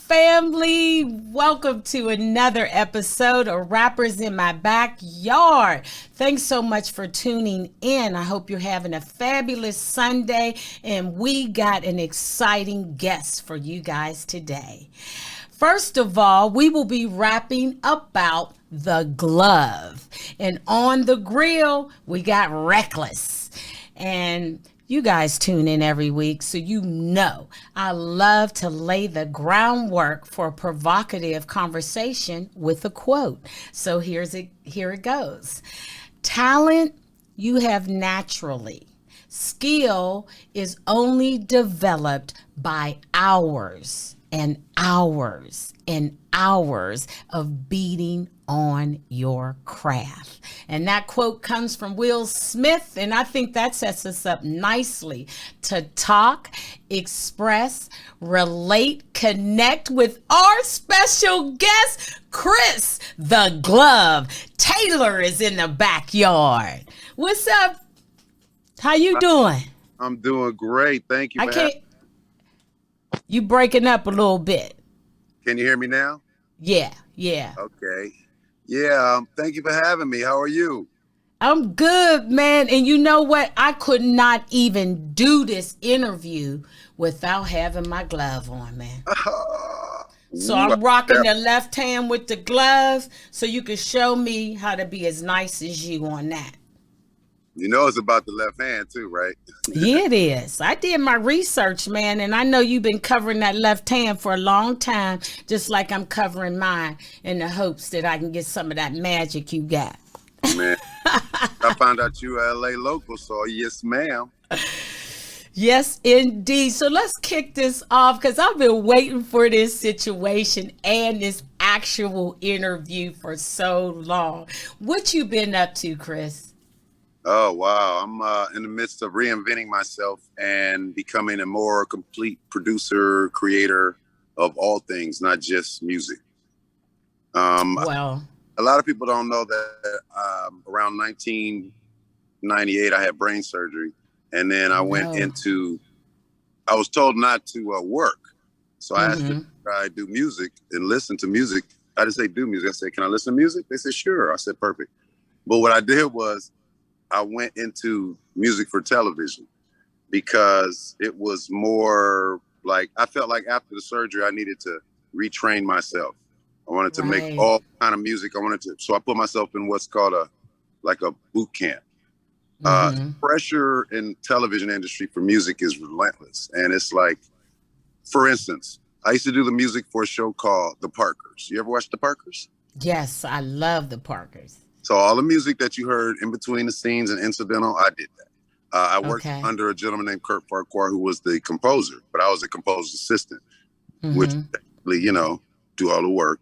family? Welcome to another episode of Rappers in My Backyard. Thanks so much for tuning in. I hope you're having a fabulous Sunday, and we got an exciting guest for you guys today. First of all, we will be rapping about the glove. And on the grill, we got Reckless. And you guys tune in every week, so you know I love to lay the groundwork for a provocative conversation with a quote. So here it goes. Talent you have naturally. Skill is only developed by hours and hours and hours of beating on your craft. And that quote comes from Will Smith, and I think that sets us up nicely to talk, express, relate, connect with our special guest, Chris the Glove Taylor is in the backyard. What's up? How you doing? I'm doing great. Thank you. You breaking up a little bit. Can you hear me now? Yeah. Okay. Yeah. Thank you for having me. How are you? I'm good, man. And you know what? I could not even do this interview without having my glove on, man. So I'm rocking the left hand with the glove so you can show me how to be as nice as you on that. You know it's about the left hand too, right? Yeah, it is. I did my research, man, and I know you've been covering that left hand for a long time, just like I'm covering mine in the hopes that I can get some of that magic you got. Man, I found out you are LA local, so yes, ma'am. Yes, indeed. So let's kick this off because I've been waiting for this situation and this actual interview for so long. What you been up to, Chris? Oh, wow. I'm in the midst of reinventing myself and becoming a more complete producer, creator of all things, not just music. Well, a lot of people don't know that around 1998, I had brain surgery. And then I I was told not to work. So I asked if I do music and listen to music. I didn't say do music. I said, can I listen to music? They said, sure. I said, perfect. But what I did was I went into music for television because it was more like, I felt like after the surgery, I needed to retrain myself. I wanted to make all kind of music. So I put myself in what's called a boot camp. Pressure in television industry for music is relentless. And it's like, for instance, I used to do the music for a show called The Parkers. You ever watch The Parkers? Yes, I love The Parkers. So all the music that you heard in between the scenes and incidental, I did that. I worked under a gentleman named Kurt Farquhar, who was the composer, but I was a composer's assistant, which, do all the work.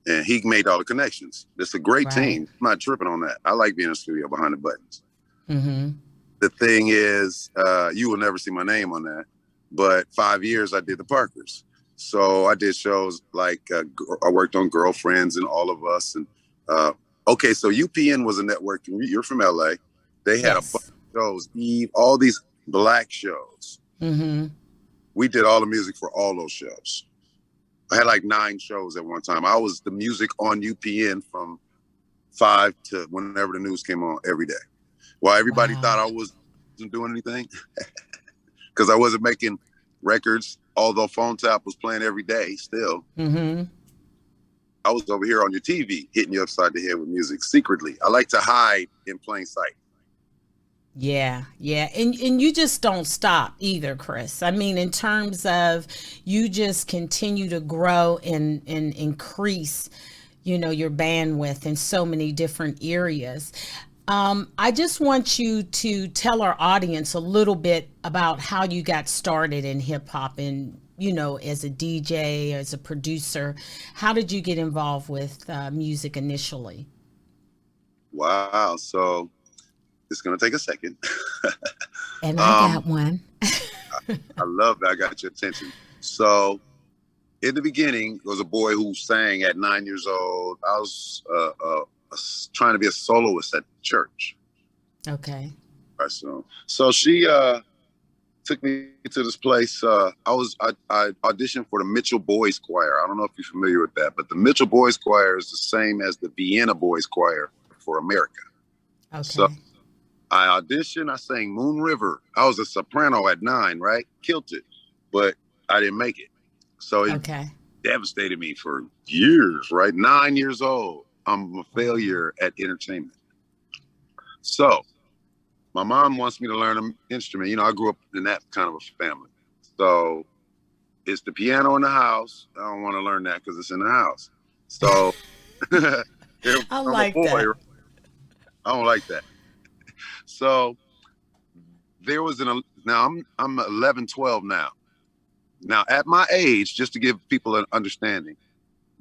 And he made all the connections. It's a great team. I'm not tripping on that. I like being in the studio behind the buttons. The thing is, you will never see my name on that. But 5 years I did The Parkers. So I did shows like I worked on Girlfriends and All of Us. And okay, so UPN was a network. You're from LA. They had a bunch of shows, Eve, all these black shows. We did all the music for all those shows. I had like 9 shows at one time. I was the music on UPN from 5 to whenever the news came on every day. While everybody thought I wasn't doing anything because I wasn't making records, although Phone Tap was playing every day still. I was over here on your TV hitting you upside the head with music secretly. I like to hide in plain sight. Yeah. And you just don't stop either, Chris. I mean, in terms of you just continue to grow and increase, your bandwidth in so many different areas. I just want you to tell our audience a little bit about how you got started in hip hop and, as a DJ, as a producer. How did you get involved with music initially? Wow. So it's going to take a second. And I got one. I love that. I got your attention. So in the beginning, there was a boy who sang at 9 years old. I was trying to be a soloist at church. Okay. So she to took me to this place. I auditioned for the Mitchell Boys Choir. I don't know if you're familiar with that, but the Mitchell Boys Choir is the same as the Vienna Boys Choir for America. Okay. So I auditioned. I sang Moon River. I was a soprano at 9, right? Killed it, but I didn't make it. So it devastated me for years, right? 9 years old. I'm a failure at entertainment. So my mom wants me to learn an instrument. You know, I grew up in that kind of a family. So it's the piano in the house. I don't want to learn that because it's in the house. So I like that. Right? I don't like that. So there was now I'm 11, 12 now. Now at my age, just to give people an understanding,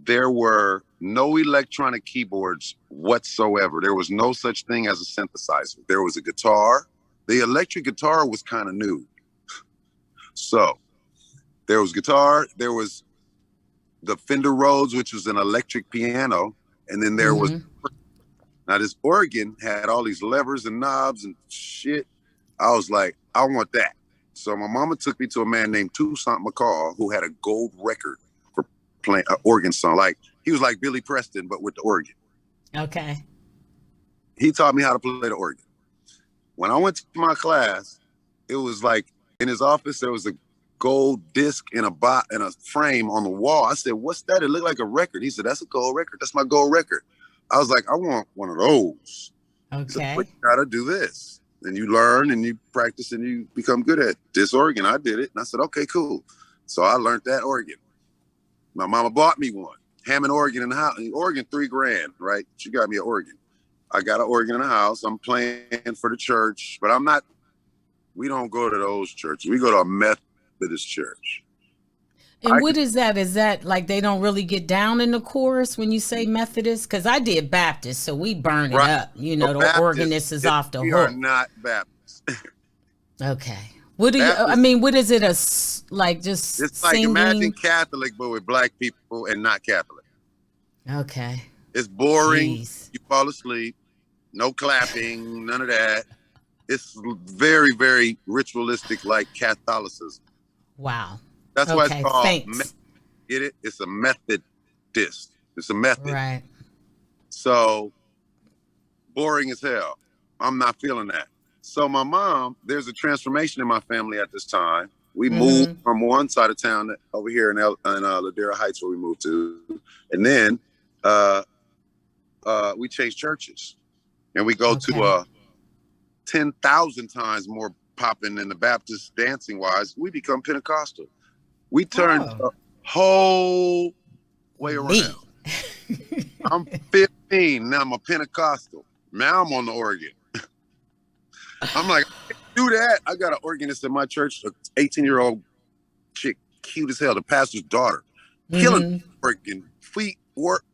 there were no electronic keyboards whatsoever. There was no such thing as a synthesizer. There was a guitar. The electric guitar was kind of new. So there was guitar. There was the Fender Rhodes, which was an electric piano. And then there was, now this organ had all these levers and knobs and shit. I was like, I want that. So my mama took me to a man named Toussaint McCall who had a gold record for playing an organ song. Like he was like Billy Preston, but with the organ. Okay. He taught me how to play the organ. When I went to my class, it was like in his office, there was a gold disc in a frame on the wall. I said, what's that? It looked like a record. He said, that's a gold record. That's my gold record. I was like, I want one of those. Okay. So you gotta do this. And you learn and you practice and you become good at this organ. I did it. And I said, okay, cool. So I learned that organ. My mama bought me one. Hammond organ in the house. Organ, $3,000, right? She got me an organ. I got an organ in the house. I'm playing for the church, but we don't go to those churches. We go to a Methodist church. And what is that? Is that like they don't really get down in the chorus when you say Methodist? Because I did Baptist, so we burn it up. You know, the organist is off the hook. We are not Baptist. Okay. What do Baptist, I mean, what is it? Just it's like singing? Imagine Catholic, but with black people and not Catholic. Okay. It's boring. Jeez. You fall asleep. No clapping. None of that. It's very, very ritualistic, like Catholicism. Wow. That's why it's called. Get it? It's a Methodist. It's a method. Right. So boring as hell. I'm not feeling that. So my mom, there's a transformation in my family at this time. We moved from one side of town over here in Ladera Heights where we moved to. And then we changed churches. And we go to 10,000 times more popping than the Baptist dancing wise. We become Pentecostal. We turned the whole way around. I'm 15. Now I'm a Pentecostal. Now I'm on the organ. I'm like, I can't do that. I got an organist in my church, an 18-year-old chick, cute as hell, the pastor's daughter. Killing organ, feet work.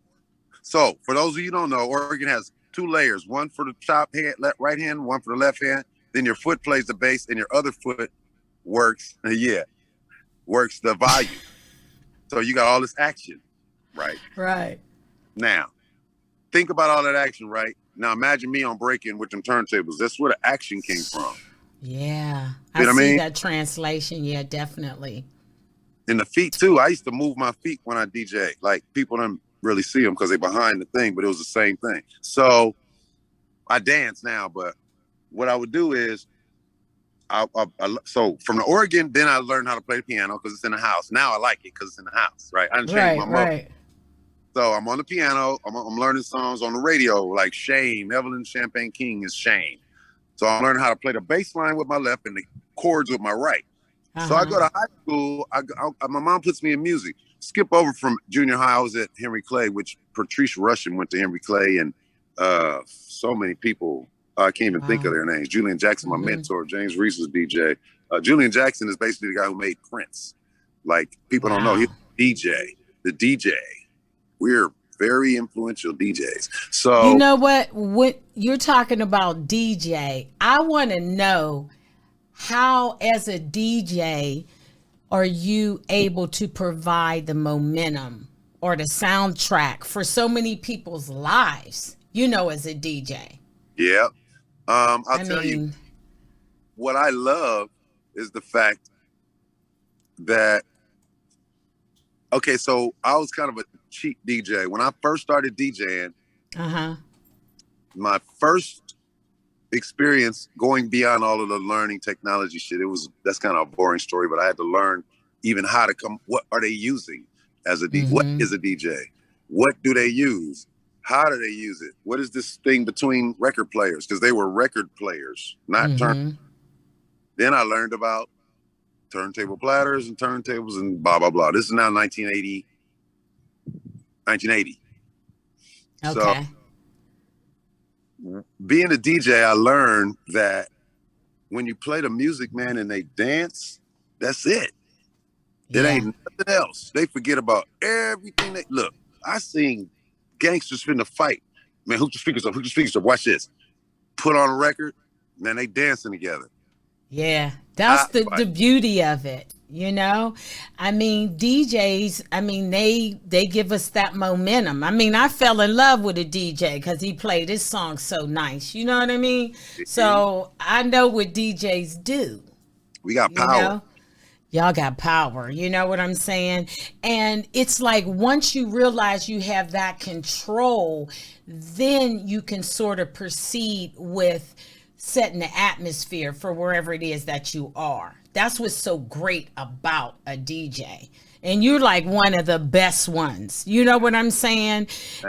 So for those of you who don't know, organ has 2 layers, one for the top hand, right hand, one for the left hand. Then your foot plays the bass and your other foot works the volume. So you got all this action, right? Right. Now, think about all that action, right? Now imagine me on breaking with them turntables. That's where the action came from. Yeah. You know what I mean? That translation. Yeah, definitely. And the feet too. I used to move my feet when I DJ. Like people don't really see them because they're behind the thing, but it was the same thing. So I dance now, but what I would do is so from the organ, then I learned how to play the piano because it's in the house. Now I like it because it's in the house, right? I didn't change my mother. Right. So I'm on the piano. I'm learning songs on the radio, like Shane. Evelyn Champagne King is Shane. So I'm learning how to play the bass line with my left and the chords with my right. So I go to high school. My mom puts me in music. Skip over from junior high. I was at Henry Clay, which Patrice Rushen went to Henry Clay, and so many people. I can't even think of their names. Julian Jackson, my mentor. James Reese was DJ. Julian Jackson is basically the guy who made Prince. Like people don't know, he's DJ. The DJ. We're very influential DJs. So you know what you're talking about DJ, I want to know how as a DJ are you able to provide the momentum or the soundtrack for so many people's lives, as a DJ? Yeah. I'll tell you what I love is the fact that, okay, so I was kind of a cheap DJ. When I first started DJing, my first experience going beyond all of the learning technology shit, that's kind of a boring story, but I had to learn even how to what are they using as a DJ? What is a DJ? What do they use? How do they use it? What is this thing between record players? Because they were record players, not turn. Then I learned about turntable platters and turntables and blah, blah, blah. This is now 1980. Okay. So being a DJ, I learned that when you play the music, man, and they dance, that's it. It ain't nothing else. They forget about everything. Look, I seen gangsters finna fight. Man, hook the speakers up, hook the speakers up. Watch this. Put on a record, man, they dancing together. Yeah, that's the beauty of it. You know, I mean, DJs, I mean, they give us that momentum. I mean, I fell in love with a DJ because he played his song so nice. You know what I mean? So I know what DJs do. We got power. You know? Y'all got power. You know what I'm saying? And it's like once you realize you have that control, then you can sort of proceed with setting the atmosphere for wherever it is that you are. That's what's so great about a DJ. And you're like one of the best ones. You know what I'm saying?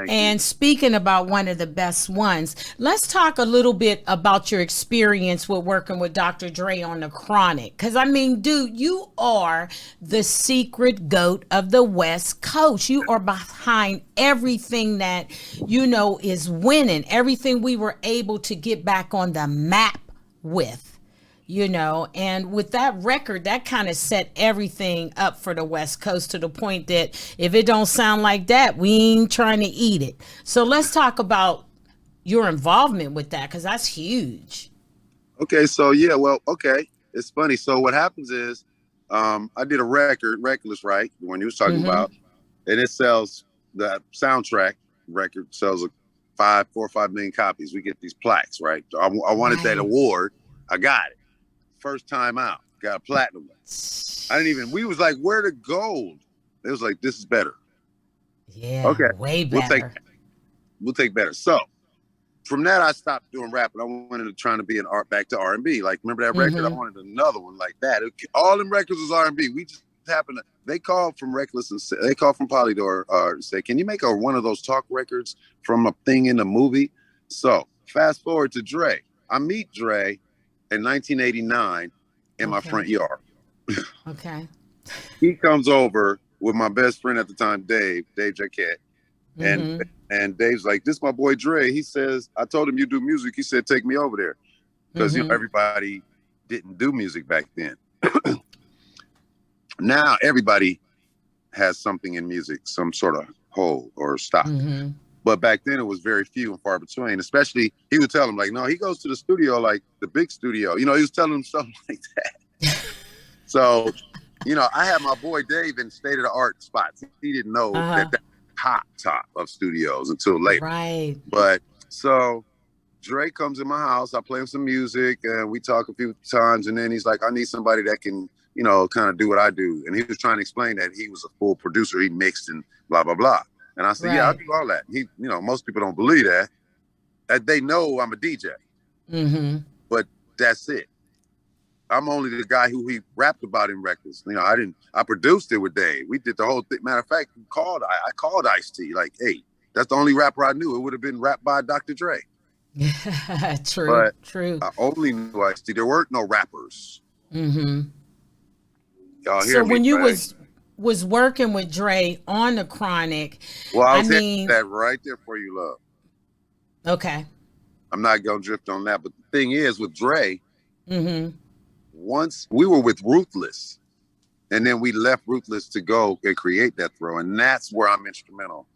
And speaking about one of the best ones, let's talk a little bit about your experience with working with Dr. Dre on the Chronic. Because, I mean, dude, you are the secret GOAT of the West Coast. You are behind everything that, you know, is winning, everything we were able to get back on the map with. You know, and with that record, that kind of set everything up for the West Coast to the point that if it don't sound like that, we ain't trying to eat it. So let's talk about your involvement with that, because that's huge. Okay, so yeah, well, okay. It's funny. So what happens is I did a record, Reckless, right? The one you was talking about. And it sells, the soundtrack record sells 4 or 5 million copies. We get these plaques, right? So I wanted that award. I got it. First time out, got a platinum. We was like, where the gold? It was like, this is better. Yeah, okay, way better. We'll take better. So from that, I stopped doing rap, and I wanted to try to be back to R&B. Like, remember that record? I wanted another one like that. All them records was R&B. We just happened to, they called from Reckless and they called from Polydor and say, can you make one of those talk records from a thing in the movie? So fast forward to Dre. I meet Dre in 1989 in my front yard. Okay. He comes over with my best friend at the time, Dave Jaquette. And Dave's like, this is my boy Dre. He says, I told him you do music. He said, take me over there. Because you know, everybody didn't do music back then. Now everybody has something in music, some sort of hole or stock. But back then it was very few and far between, especially he would tell him like, no, he goes to the studio, like the big studio. You know, he was telling him something like that. So, you know, I had my boy Dave in state-of-the-art spots. He didn't know that top of studios until later. Right. But so Dre comes in my house, I play him some music, and we talk a few times, and then he's like, I need somebody that can, you know, kind of do what I do. And he was trying to explain that he was a full producer, he mixed and blah, blah, blah. And I said, yeah, I do all that. He, you know, most people don't believe that. They know I'm a DJ. But that's it. I'm only the guy who he rapped about in records. You know, I produced it with Dave. We did the whole thing. Matter of fact, I called Ice-T, like, hey, that's the only rapper I knew. It would have been rapped by Dr. Dre. True. I only knew Ice-T. There weren't no rappers. Y'all hear so me, when you right? was working with Dre on the Chronic, well, I mean that right there for you, love. Okay. I'm not gonna drift on that, but the thing is with Dre, once we were with Ruthless, and then we left Ruthless to go and create that throw, and that's where I'm instrumental.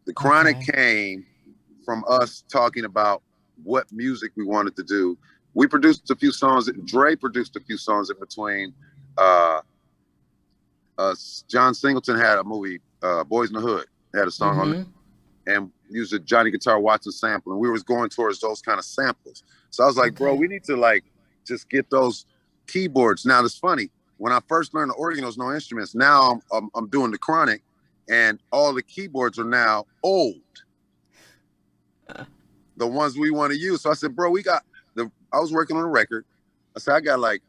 The Chronic came from us talking about what music we wanted to do. We produced a few songs. Dre produced a few songs in between. John Singleton had a movie, Boys in the Hood, had a song on it, and used a Johnny Guitar Watson sample, and we was going towards those kind of samples. So I was like, bro, we need to like just get those keyboards. Now it's funny. When I first learned the organ, there was no instruments. Now I'm doing the chronic, and all the keyboards are now old. The ones we want to use. So I said, bro, I was working on a record. I said, I got like,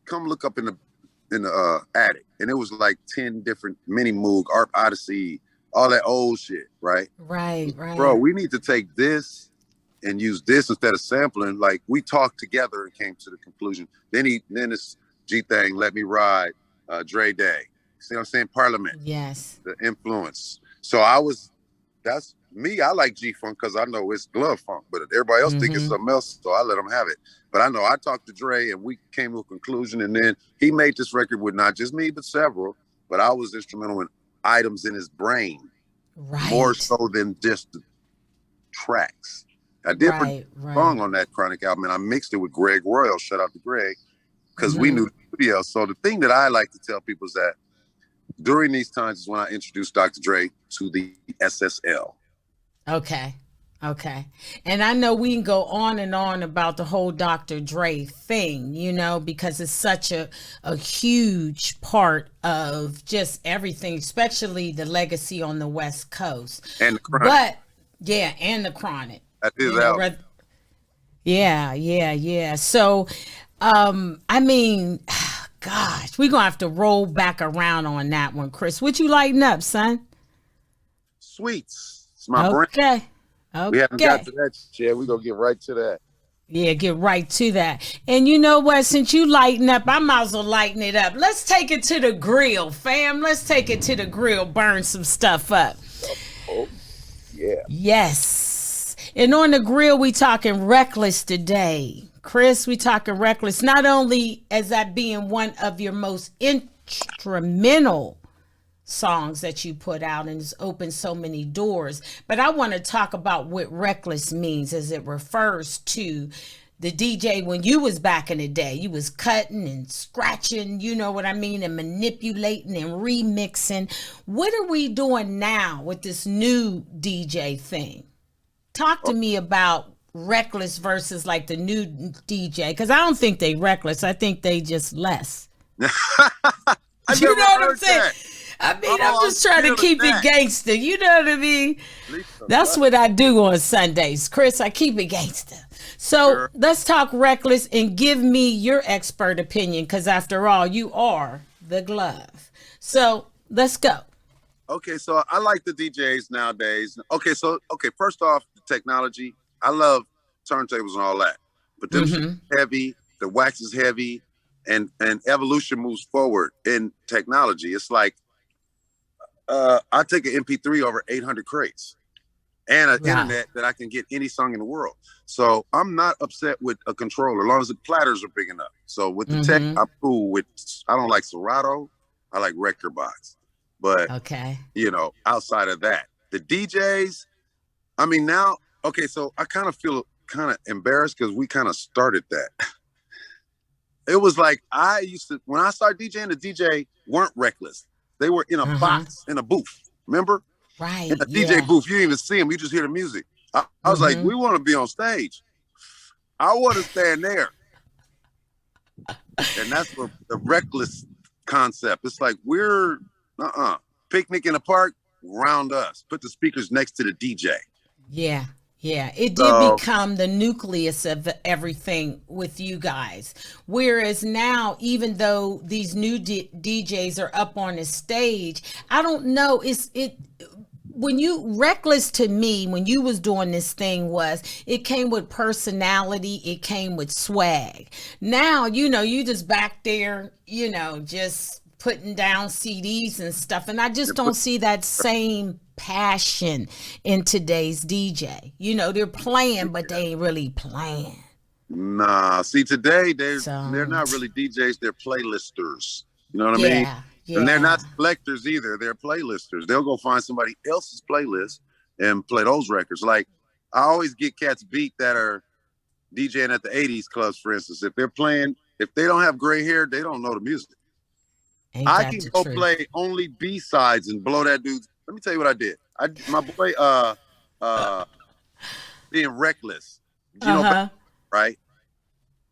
come look up in the attic. And it was like 10 different Mini Moog, Art Odyssey, all that old shit, right? Right. Bro, we need to take this and use this instead of sampling. Like, we talked together and came to the conclusion. Then this G thing, Let Me Ride, Dre Day. See what I'm saying? Parliament. Yes. The influence. So that's me. I like G-Funk because I know it's glove funk, but everybody else thinks it's something else, so I let them have it. But I know I talked to Dre and we came to a conclusion, and then he made this record with not just me, but several. But I was instrumental in items in his brain, more so than just the tracks. I did put a song on that Chronic album, and I mixed it with Greg Royal. Shout out to Greg, because we knew the studio. So the thing that I like to tell people is that during these times is when I introduced Dr. Dre to the SSL. Okay. And I know we can go on and on about the whole Dr. Dre thing, because it's such a huge part of just everything, especially the legacy on the West Coast. And the Chronic. And the Chronic. That is out. Yeah. So, I mean, gosh, we're going to have to roll back around on that one, Chris. What you lighting up, son? Sweets. It's my brand. Okay. We haven't got to that yet. We're going to get right to that. Yeah, get right to that. And you know what? Since you lighten up, I might as well lighten it up. Let's take it to the grill, fam. Let's take it to the grill. Burn some stuff up. Oh, yeah. Yes. And on the grill, we talking Reckless today. Chris, we talking Reckless, not only as that being one of your most instrumental songs that you put out and has opened so many doors, but I want to talk about what Reckless means as it refers to the DJ when you was back in the day. You was cutting and scratching, you know what I mean, and manipulating and remixing. What are we doing now with this new DJ thing? Talk to me about Reckless versus like the new DJ, because I don't think they reckless. I think they just less. You know what I'm saying? That. I mean, I'm just trying to keep it gangster. You know what I mean? That's what I do on Sundays, Chris. I keep it gangster. So let's talk Reckless and give me your expert opinion, because after all, you are the glove. So let's go. Okay, so I like the DJs nowadays. Okay, first off, the technology. I love turntables and all that, but them heavy, the wax is heavy, and evolution moves forward in technology. It's like I take an MP3 over 800 crates and an internet that I can get any song in the world. So I'm not upset with a controller as long as the platters are big enough. So with the tech, I'm cool with. I don't like Serato. I like Record Box. But outside of that, the DJs. I mean now. Okay, so I kind of feel kind of embarrassed because we kind of started that. It was like when I started DJing, the DJ weren't reckless. They were in a box, in a booth, remember? Right. In a DJ booth, you didn't even see them, you just hear the music. I was like, we want to be on stage. I want to stand there. And that's what the reckless concept. It's like we're, picnic in the park, round us. Put the speakers next to the DJ. Yeah. Yeah, it did become the nucleus of everything with you guys. Whereas now, even though these new DJs are up on the stage, I don't know. When you Reckless to me, when you was doing this thing, it came with personality, it came with swag. Now, you just back there, just putting down CDs and stuff, and I just don't see that same passion in today's DJ. They're playing, but they ain't really playing. Nah, see, today they're not really DJs, they're playlisters. You know what I mean? Yeah. And they're not selectors either, they're playlisters. They'll go find somebody else's playlist and play those records. Like, I always get cats beat that are DJing at the 80s clubs, for instance. If they don't have gray hair, they don't know the music. I can go play only B-sides and blow that dude. Let me tell you what I did. My boy, being reckless, right?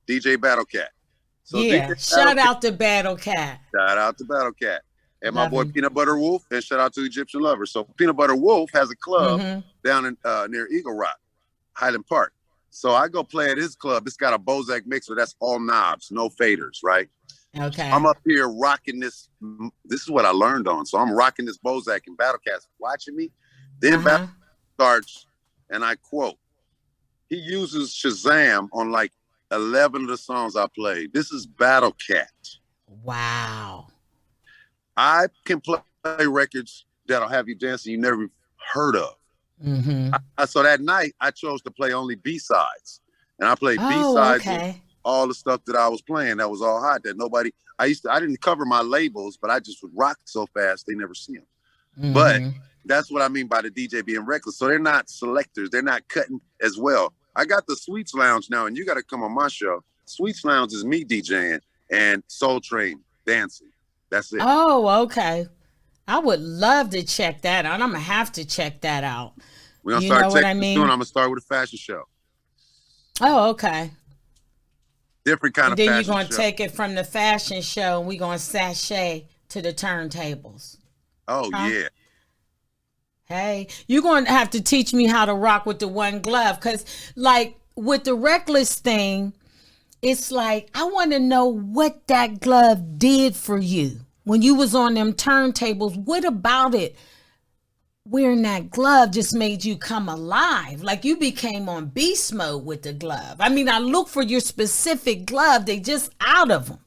DJ Battle Cat. So Yeah. DJ Battle Shout Cat, out to Battle Cat. shout out to Battle Cat. And my Love boy him. Peanut Butter Wolf, and shout out to Egyptian Lover. So Peanut Butter Wolf has a club Mm-hmm. down in near Eagle Rock, Highland Park. So I go play at his club. It's got a Bozak mixer that's all knobs, no faders, right? Okay. I'm up here rocking this. This is what I learned on. So I'm rocking this Bozak, and Battle Cat's watching me. Then Battle starts, and I quote, he uses Shazam on like 11 of the songs I played. This is Battle Cat. Wow. I can play records that'll have you dancing you never heard of. Mm-hmm. So that night, I chose to play only B-sides. And I played B-sides of all the stuff that I was playing that was all hot, that nobody, I didn't cover my labels, but I just would rock so fast, they never see them. Mm-hmm. But that's what I mean by the DJ being reckless. So they're not selectors. They're not cutting as well. I got the Sweets Lounge now, and you got to come on my show. Sweets Lounge is me DJing and Soul Train dancing. That's it. Oh, okay. I would love to check that out. I'm going to have to check that out. We're going to start taking soon. I'm going to start with a fashion show. Oh, okay. Different kind of fashion show. Then you're going to take it from the fashion show and we're going to sashay to the turntables. Oh, yeah. Hey, you're going to have to teach me how to rock with the one glove. Because, like, with the reckless thing, it's like, I want to know what that glove did for you. When you was on them turntables, what about it wearing that glove just made you come alive? Like you became on beast mode with the glove. I mean, I look for your specific glove. They just out of them.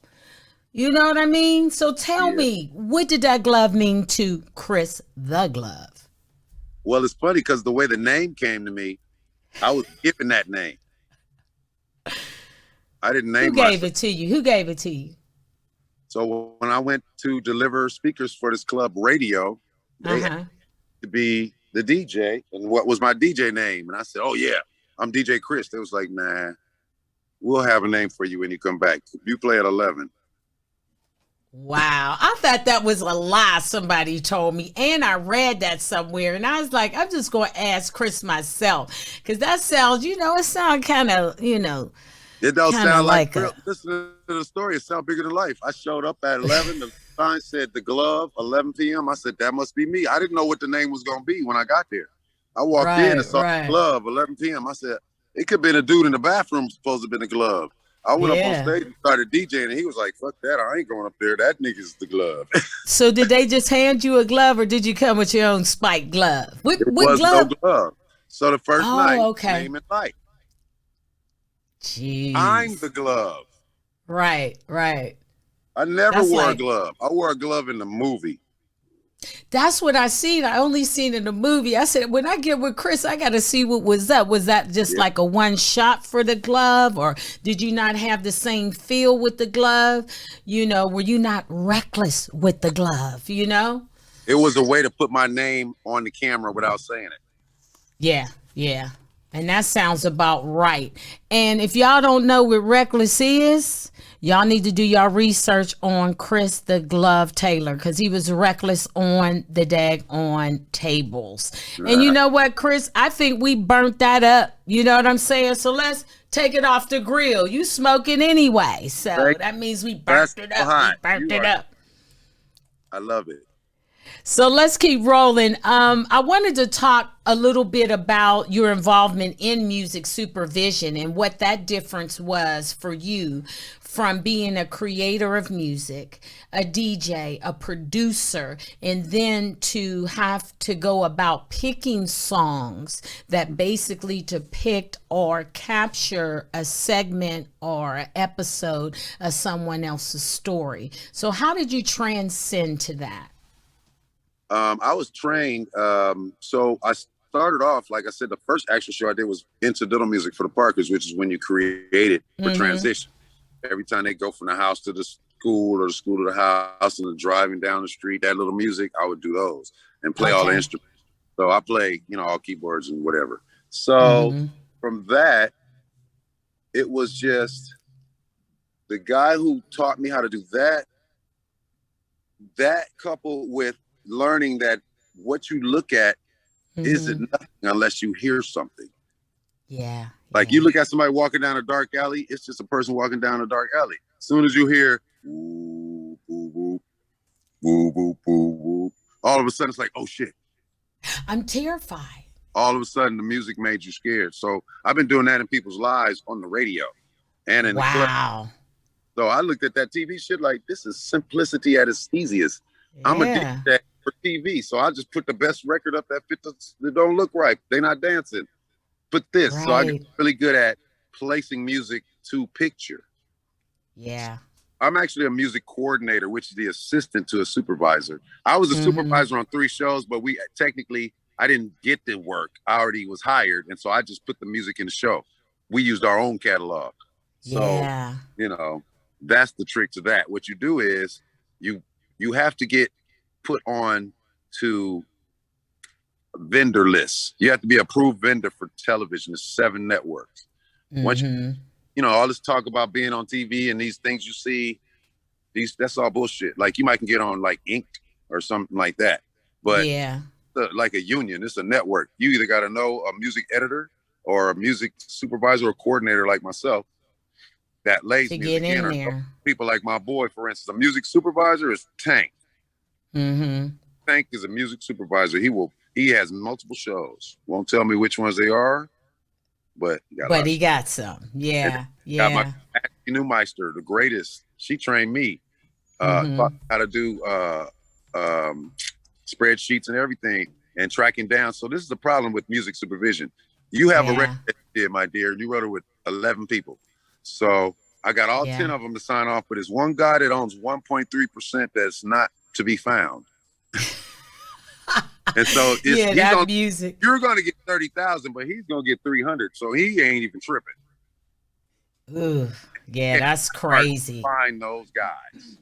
You know what I mean? So tell me, what did that glove mean to Chris the Glove? Well, it's funny because the way the name came to me, I was given that name. I didn't name myself. Who gave it to you? Who gave it to you? So when I went to deliver speakers for this club radio, they had to be the DJ, and what was my DJ name? And I said, oh yeah, I'm DJ Chris. They was like, nah, we'll have a name for you when you come back. You play at 11. Wow. I thought that was a lie somebody told me, and I read that somewhere, and I was like, I'm just going to ask Chris myself, because that sounds, it sounds kind of, It don't sound like listen to the story. It sounds bigger than life. I showed up at 11. The sign said the glove, 11 p.m. I said, that must be me. I didn't know what the name was going to be when I got there. I walked in and saw the glove, 11 p.m. I said, it could have been a dude in the bathroom supposed to have been a glove. I went up on stage and started DJing, and he was like, fuck that. I ain't going up there. That nigga's the glove. So did they just hand you a glove, or did you come with your own spiked glove? What was glove? No glove. So the first night, name and light. Jeez. I'm the glove. Right. I never wore a glove. I wore a glove in the movie. That's what I seen. I only seen in the movie. I said, when I get with Chris, I got to see what was up. Was that just like a one shot for the glove, or did you not have the same feel with the glove? Were you not reckless with the glove? It was a way to put my name on the camera without saying it. Yeah. And that sounds about right. And if y'all don't know what reckless is, y'all need to do your research on Chris the Glove Taylor, because he was reckless on the daggone tables. And you know what, Chris? I think we burnt that up. You know what I'm saying? So let's take it off the grill. You smoking anyway. So that means we burnt it up. I love it. So let's keep rolling. I wanted to talk a little bit about your involvement in music supervision and what that difference was for you from being a creator of music, a DJ, a producer, and then to have to go about picking songs that basically depict or capture a segment or an episode of someone else's story. So how did you transcend to that? I was trained. So I started off, like I said, the first actual show I did was incidental music for the Parkers, which is when you create it for transition. Every time they go from the house to the school or the school to the house and driving down the street, that little music, I would do those and play all the instruments. So I play, all keyboards and whatever. So from that, it was just the guy who taught me how to do that coupled with learning that what you look at isn't nothing unless you hear something. Like you look at somebody walking down a dark alley, it's just a person walking down a dark alley. soon as you hear woo, woo, woo, woo, woo, woo, woo, all of a sudden it's like, oh shit. I'm terrified. All of a sudden the music made you scared. So I've been doing that in people's lives on the radio and in the club. So I looked at that TV shit like, this is simplicity at its easiest. Yeah. I'm a DJ for TV, so I just put the best record up that fits. That don't look right. They're not dancing. Put this. Right. So I get really good at placing music to picture. Yeah. I'm actually a music coordinator, which is the assistant to a supervisor. I was a supervisor on 3 shows, but I didn't get the work. I already was hired, and so I just put the music in the show. We used our own catalog. So, you know, that's the trick to that. What you do is you have to get put on to vendor lists. You have to be approved vendor for television. There's 7 networks. Once you know, all this talk about being on TV and these things you see, that's all bullshit. Like you might can get on like Inc. or something like that. But like a union, it's a network. You either got to know a music editor or a music supervisor or coordinator like myself that lays to music get in or there. People like my boy, for instance, a music supervisor is Tank. Tank is a music supervisor. He has multiple shows. Won't tell me which ones they are, but he got some. Yeah. Got my Newmeister, the greatest. She trained me how to do spreadsheets and everything and tracking down. So this is the problem with music supervision. You have a record, my dear, and you wrote it with 11 people. So I got all 10 of them to sign off, but there's one guy that owns 1.3% that's not to be found. And so music. You're going to get 30,000, but he's going to get 300. So he ain't even tripping. Ooh, yeah, that's crazy. Find those guys.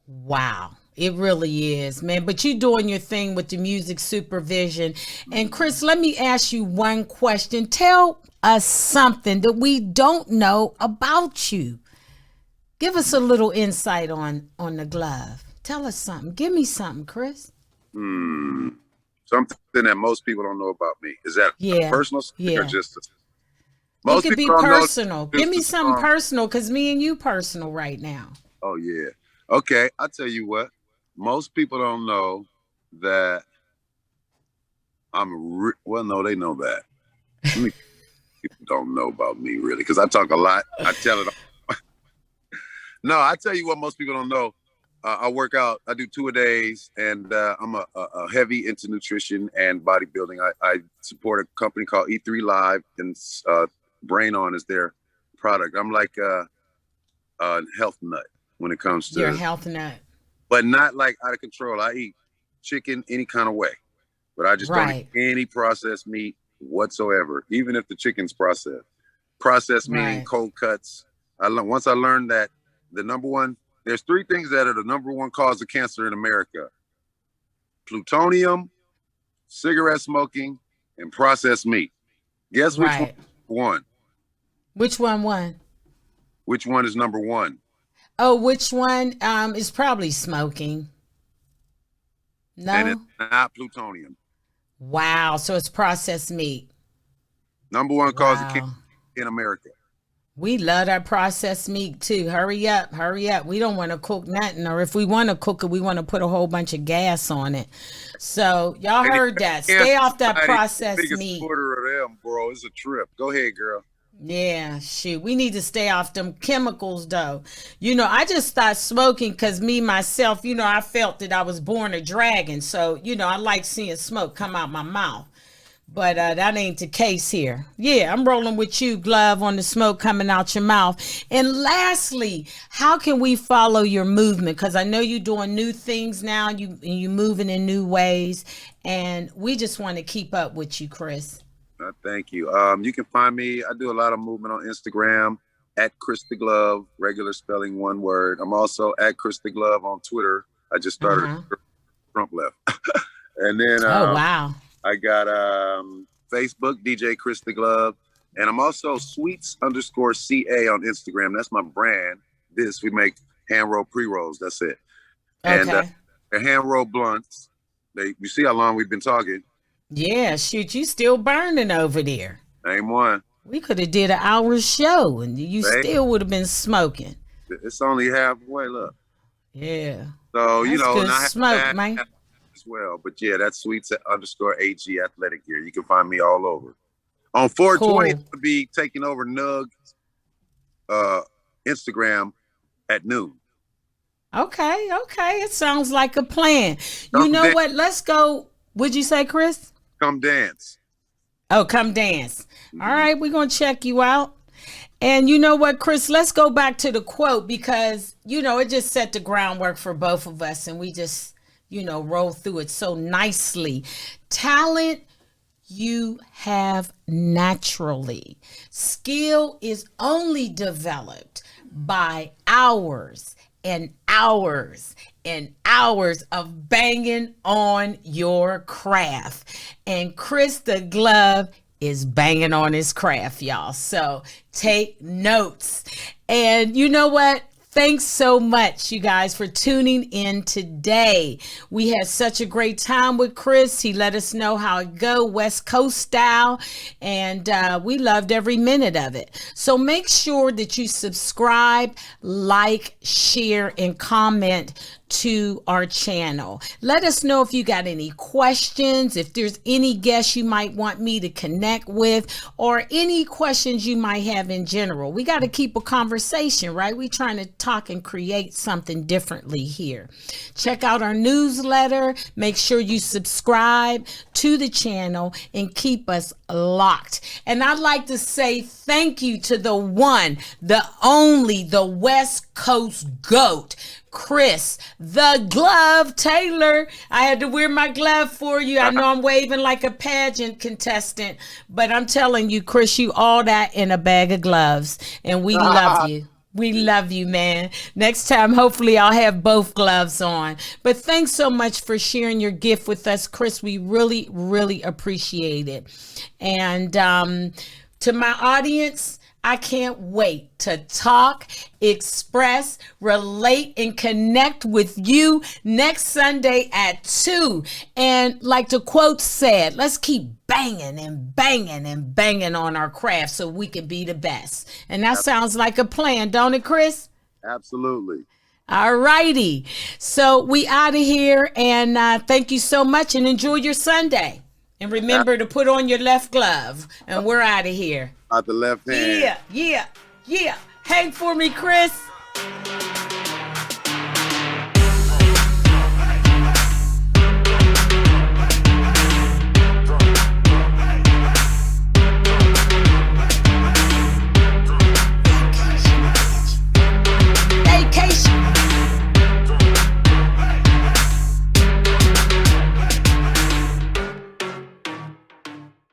Wow. It really is, man. But you're doing your thing with the music supervision. And Chris, let me ask you one question. Tell us something that we don't know about you. Give us a little insight on the glove. Tell us something. Give me something, Chris. Something that most people don't know about me. Is that a personal thing or just most it could be personal. Give me something personal, because me and you personal right now. Oh, yeah. Okay, I'll tell you what. Most people don't know that well, no, they know that. People don't know about me, really, because I talk a lot. I tell it all. No, I tell you what most people don't know. I work out. I do 2-a-days, and I'm a heavy into nutrition and bodybuilding. I support a company called E3 Live, and Brain On is their product. I'm like a health nut when it comes to... You're a health nut. But not like out of control. I eat chicken any kind of way, but I just don't eat any processed meat whatsoever, even if the chicken's processed. Processed meaning cold cuts. Once I learned that there's 3 things that are the number 1 cause of cancer in America: plutonium, cigarette smoking, and processed meat. Guess which one? Which one won? Which one is number 1? Oh, which one is probably smoking? No. And it's not plutonium. Wow. So it's processed meat. Number 1 cause of cancer in America. We love our processed meat too. Hurry up. We don't want to cook nothing, or if we want to cook it, we want to put a whole bunch of gas on it. So y'all heard that. Stay off that processed meat. Supporter of them, bro. It's a trip. Go ahead, girl. Yeah, shoot. We need to stay off them chemicals, though. You know, I just stopped smoking because myself, I felt that I was born a dragon. So, I like seeing smoke come out my mouth. But that ain't the case here. Yeah, I'm rolling with you, Glove, on the smoke coming out your mouth. And lastly, how can we follow your movement? Because I know you're doing new things now. You're moving in new ways. And we just want to keep up with you, Chris. Thank you. You can find me. I do a lot of movement on Instagram at Chris the Glove, regular spelling, 1 word. I'm also at Chris the Glove on Twitter. I just started. Trump left. And then wow. I got Facebook, DJ Chris the Glove. And I'm also sweets_CA on Instagram. That's my brand. We make hand roll pre-rolls. That's it. Okay. And they're hand roll blunts. You see how long we've been talking. Yeah, shoot, you still burning over there. Name one. We could have did an hour show and you still would have been smoking. It's only halfway. Look. Yeah. So, that's good and I smoke, man. As well. But yeah, that's sweets_AG athletic gear. You can find me all over. On 420, cool. I'll be taking over Nug's Instagram at noon. Okay. It sounds like a plan. You know what? Let's go. Would you say, Chris? Come dance. Oh, come dance. All right, we're going to check you out. And you know what, Chris, let's go back to the quote because, it just set the groundwork for both of us and we just, roll through it so nicely. Talent you have naturally. Skill is only developed by hours and hours and hours of banging on your craft. And Chris the Glove is banging on his craft, y'all. So take notes. And you know what? Thanks so much, you guys, for tuning in today. We had such a great time with Chris. He let us know how it go, West Coast style, and we loved every minute of it. So make sure that you subscribe, like, share, and comment to our channel. Let us know if you got any questions, if there's any guests you might want me to connect with, or any questions you might have in general. We got to keep a conversation, right? We're trying to talk and create something differently here. Check out our newsletter. Make sure you subscribe to the channel and keep us locked. And I'd like to say thank you to the one, the only, the West Coast GOAT, Chris the Glove Taylor. I had to wear my glove for you. I know I'm waving like a pageant contestant, but I'm telling you, Chris, you all that in a bag of gloves, and we love you. We love you, man. Next time, hopefully I'll have both gloves on. But thanks so much for sharing your gift with us, Chris. We really, really appreciate it. And to my audience, I can't wait to talk, express, relate, and connect with you next Sunday at 2. And like the quote said, let's keep banging and banging and banging on our craft so we can be the best. And that sounds like a plan, don't it, Chris? Absolutely. All righty. So we out of here, and thank you so much, and enjoy your Sunday. And remember to put on your left glove, and we're out of here. Out the left hand. Yeah. Hang for me, Chris.